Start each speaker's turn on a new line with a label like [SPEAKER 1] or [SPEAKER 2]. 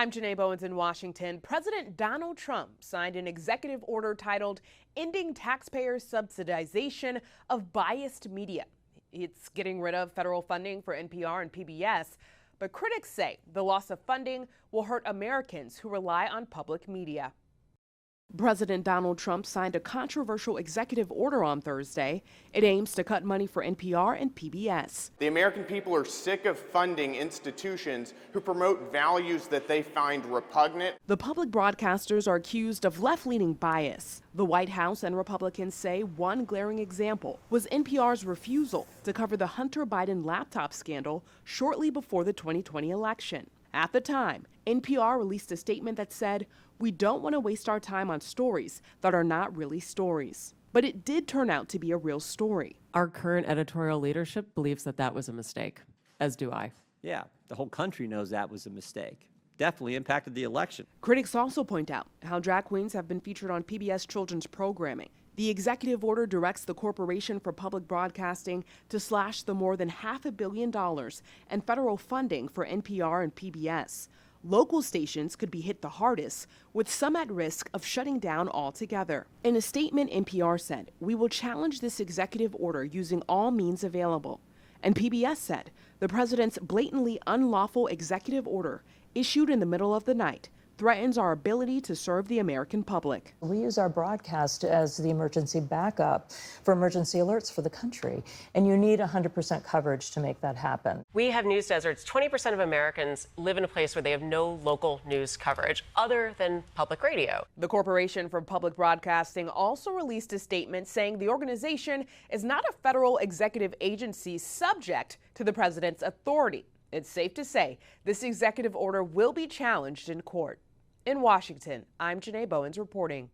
[SPEAKER 1] I'm Janae Bowens in Washington. President Donald Trump signed an executive order titled Ending Taxpayer Subsidization of Biased Media. It's getting rid of federal funding for NPR and PBS, but critics say the loss of funding will hurt Americans who rely on public media. President Donald Trump signed a controversial executive order on Thursday. It aims to cut money for NPR and PBS.
[SPEAKER 2] The American people are sick of funding institutions who promote values that they find repugnant.
[SPEAKER 1] The public broadcasters are accused of left-leaning bias. The White House and Republicans say one glaring example was NPR's refusal to cover the Hunter Biden laptop scandal shortly before the 2020 election. At the time, NPR released a statement that said, "We don't want to waste our time on stories that are not really stories." But it did turn out to be a real story.
[SPEAKER 3] Our current editorial leadership believes that that was a mistake, as do I.
[SPEAKER 4] Yeah, the whole country knows that was a mistake. Definitely impacted the election.
[SPEAKER 1] Critics also point out how drag queens have been featured on PBS children's programming. The executive order directs the Corporation for Public Broadcasting to slash the more than $500 million in federal funding for NPR and PBS. Local stations could be hit the hardest, with some at risk of shutting down altogether. In a statement, NPR said, "We will challenge this executive order using all means available." And PBS said, the president's blatantly unlawful executive order, issued in the middle of the night, threatens our ability to serve the American public.
[SPEAKER 5] We use our broadcast as the emergency backup for emergency alerts for the country, and you need 100% coverage to make that happen.
[SPEAKER 6] We have news deserts. 20% of Americans live in a place where they have no local news coverage other than public radio.
[SPEAKER 1] The Corporation for Public Broadcasting also released a statement saying the organization is not a federal executive agency subject to the president's authority. It's safe to say this executive order will be challenged in court. In Washington, I'm Janae Bowens reporting.